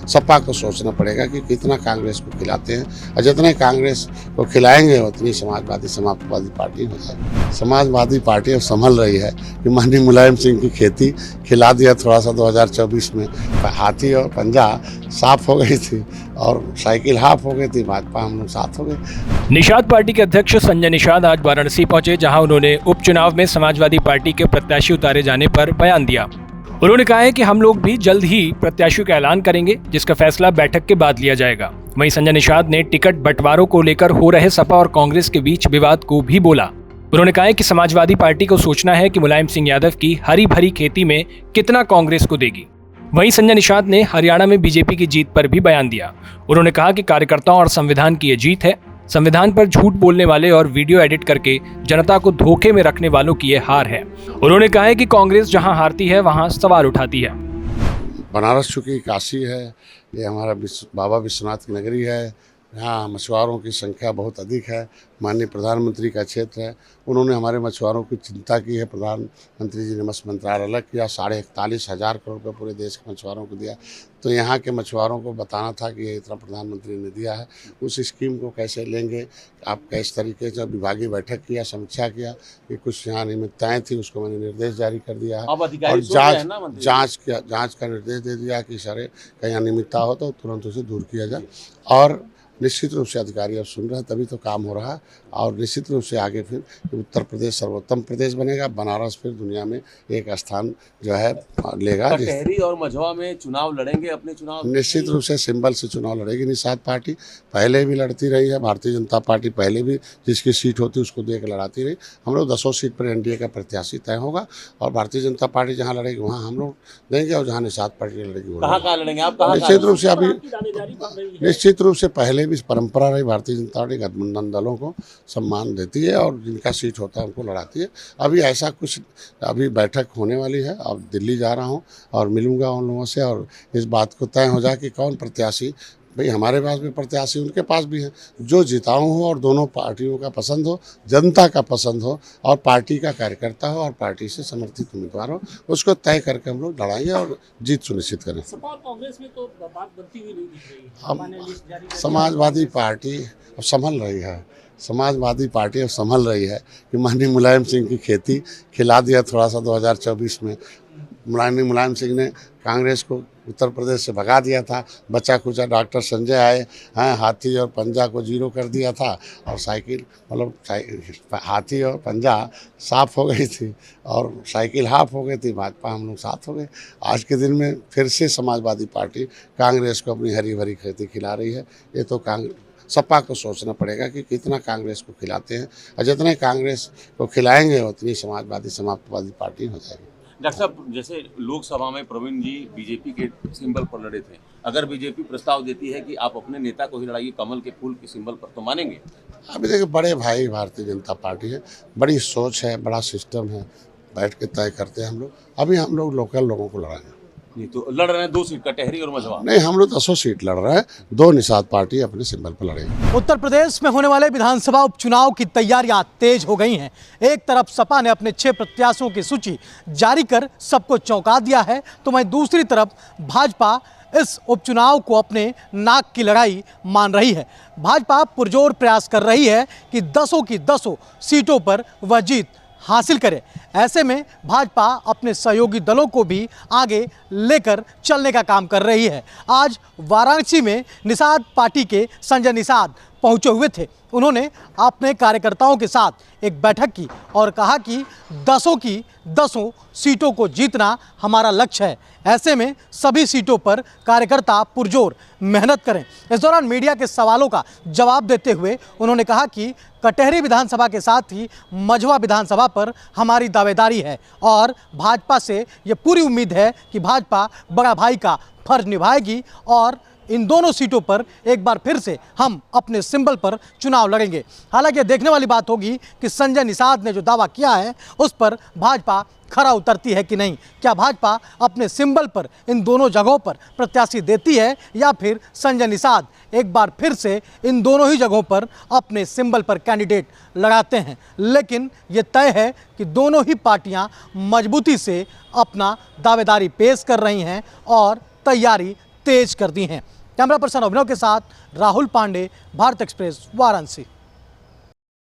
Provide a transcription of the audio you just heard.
सपा को सोचना पड़ेगा कि कितना कांग्रेस को खिलाते हैं, और जितने कांग्रेस को खिलाएंगे उतनी समाजवादी समाजवादी पार्टी हो जाएगी। समाजवादी पार्टी अब संभल रही है कि माननीय मुलायम सिंह की खेती खिला दिया थोड़ा सा 2024 में। हाथी और पंजा साफ हो गई थी और साइकिल हाफ हो गई थी, भाजपा हम लोग साथ हो गए। निषाद पार्टी के अध्यक्ष संजय निषाद आज वाराणसी पहुंचे, जहां उन्होंने उपचुनाव में समाजवादी पार्टी के प्रत्याशी उतारे जाने पर बयान दिया। उन्होंने कहा है कि हम लोग भी जल्द ही प्रत्याशियों का ऐलान करेंगे, जिसका फैसला बैठक के बाद लिया जाएगा। वहीं संजय निषाद ने टिकट बंटवारों को लेकर हो रहे सपा और कांग्रेस के बीच विवाद को भी बोला। उन्होंने कहा है कि समाजवादी पार्टी को सोचना है कि मुलायम सिंह यादव की हरी भरी खेती में कितना कांग्रेस को देगी। वहीं संजय निषाद ने हरियाणा में बीजेपी की जीत पर भी बयान दिया। उन्होंने कहा कि कार्यकर्ताओं और संविधान की ये जीत है। संविधान पर झूठ बोलने वाले और वीडियो एडिट करके जनता को धोखे में रखने वालों की ये हार है। उन्होंने कहा है कि कांग्रेस जहां हारती है वहां सवाल उठाती है। बनारस चूँकि काशी है, ये हमारा बाबा विश्वनाथ की नगरी है, यहाँ मछुआरों की संख्या बहुत अधिक है। माननीय प्रधानमंत्री का क्षेत्र है, उन्होंने हमारे मछुआरों की चिंता की है। प्रधानमंत्री जी ने मत्स्य मंत्रालय अलग किया, 41,500 करोड़ रुपये पूरे देश के मछुआरों को दिया। तो यहाँ के मछुआरों को बताना था कि ये इतना प्रधानमंत्री ने दिया है, उस स्कीम को कैसे लेंगे आप, किस तरीके से। विभागीय बैठक किया, समीक्षा किया कि कुछ यहाँ अनियमितताएँ थी, उसको मैंने निर्देश जारी कर दिया है और जाँच का निर्देश दे दिया कि सारे कहीं अनियमितता हो तो तुरंत उसे दूर किया जाए। और निश्चित रूप से अधिकारी अब सुन रहे हैं, तभी तो काम हो रहा है। और निश्चित रूप से आगे फिर उत्तर प्रदेश सर्वोत्तम प्रदेश बनेगा, बनारस फिर दुनिया में एक स्थान जो है लेगा। कटहरी और मझवा में चुनाव लड़ेंगे अपने चुनाव, निश्चित रूप से सिंबल से चुनाव लड़ेगी निषाद पार्टी। पहले भी लड़ती रही है भारतीय जनता पार्टी, पहले भी जिसकी सीट होती उसको देकर लड़ाती रही। हम लोग 10 सीट पर एनडीए का प्रत्याशी तय होगा और भारतीय जनता पार्टी जहाँ लड़ेगी वहाँ हम लोग देंगे, और जहाँ निषाद पार्टी लड़ेगी कहाँ लड़ेंगे आप? निश्चित रूप से अभी निश्चित रूप से पहले भी परंपरा रही, भारतीय जनता पार्टी गठबंधन दलों को सम्मान देती है और जिनका सीट होता है उनको लड़ाती है। अभी ऐसा कुछ, अभी बैठक होने वाली है, अब दिल्ली जा रहा हूँ और मिलूंगा उन लोगों से, और इस बात को तय हो जाए कि कौन प्रत्याशी, भाई हमारे पास भी प्रत्याशी उनके पास भी है, जो जिताऊ हो और दोनों पार्टियों का पसंद हो, जनता का पसंद हो और पार्टी का कार्यकर्ता हो और पार्टी से समर्थित उम्मीदवार हो, उसको तय करके हम लोग लड़ाएंगे और जीत सुनिश्चित करें। सपा और कांग्रेस में तो बात बनती हुई नहीं दिख रही। अब समाजवादी पार्टी अब संभल रही है, समाजवादी पार्टी अब संभल रही है कि माननीय मुलायम सिंह की खेती खिला दिया थोड़ा सा 2024 में। माननीय मुलायम सिंह ने कांग्रेस को उत्तर प्रदेश से भगा दिया था, बच्चा खुचा डॉक्टर संजय आए हैं, हाथी और पंजा को जीरो कर दिया था और साइकिल हाथी और पंजा साफ हो गई थी और साइकिल हाफ हो गई थी, भाजपा हम लोग साथ हो गए। आज के दिन में फिर से समाजवादी पार्टी कांग्रेस को अपनी हरी भरी खेती खिला रही है। ये तो सपा को सोचना पड़ेगा कि कितना कांग्रेस को खिलाते हैं, और जितने कांग्रेस को खिलाएंगे उतनी समाजवादी समाजवादी पार्टी हो जाएगी। डॉक्टर साहब, जैसे लोकसभा में प्रवीण जी बीजेपी के सिंबल पर लड़े थे, अगर बीजेपी प्रस्ताव देती है कि आप अपने नेता को ही लड़ाइए कमल के फूल के सिंबल पर, तो मानेंगे? अभी देखिए, बड़े भाई भारतीय जनता पार्टी है, बड़ी सोच है, बड़ा सिस्टम है, बैठ के तय करते हैं हम लोग। अभी हम लोग लोकल लोगों को लड़ाएंगे। नहीं तो लड़ रहे हैं 2 सीट कटहरी और मझवा? नहीं, हम लोग 10 सीट लड़ रहे हैं, 2 निषाद पार्टी अपने सिंबल पर लड़ेगी। उत्तर प्रदेश में होने वाले विधानसभा उपचुनाव की तैयारियां तेज हो गई हैं। एक तरफ सपा ने अपने 6 प्रत्याशियों की सूची जारी कर सबको चौंका दिया है, तो वहीं दूसरी तरफ भाजपा इस उपचुनाव को अपने नाक की लड़ाई मान रही है। भाजपा पुरजोर प्रयास कर रही है कि 10 की 10 सीटों पर वह जीत हासिल करे। ऐसे में भाजपा अपने सहयोगी दलों को भी आगे लेकर चलने का काम कर रही है। आज वाराणसी में निषाद पार्टी के संजय निषाद पहुंचे हुए थे। उन्होंने अपने कार्यकर्ताओं के साथ एक बैठक की और कहा कि 10 की 10 सीटों को जीतना हमारा लक्ष्य है। ऐसे में सभी सीटों पर कार्यकर्ता पुरजोर मेहनत करें। इस दौरान मीडिया के सवालों का जवाब देते हुए उन्होंने कहा कि कटहरी विधानसभा के साथ ही मझवा विधानसभा पर हमारी दावेदारी है और भाजपा से ये पूरी उम्मीद है कि भाजपा बड़ा भाई का फर्ज निभाएगी और इन दोनों सीटों पर एक बार फिर से हम अपने सिंबल पर चुनाव लड़ेंगे। हालांकि देखने वाली बात होगी कि संजय निषाद ने जो दावा किया है उस पर भाजपा खरा उतरती है कि नहीं। क्या भाजपा अपने सिंबल पर इन दोनों जगहों पर प्रत्याशी देती है या फिर संजय निषाद एक बार फिर से इन दोनों ही जगहों पर अपने सिंबल पर कैंडिडेट लड़ाते हैं। लेकिन ये तय है कि दोनों ही पार्टियां मजबूती से अपना दावेदारी पेश कर रही हैं और तैयारी तेज कर दी हैं। कैमरा पर्सन अभिनव के साथ राहुल पांडे, भारत एक्सप्रेस, वाराणसी।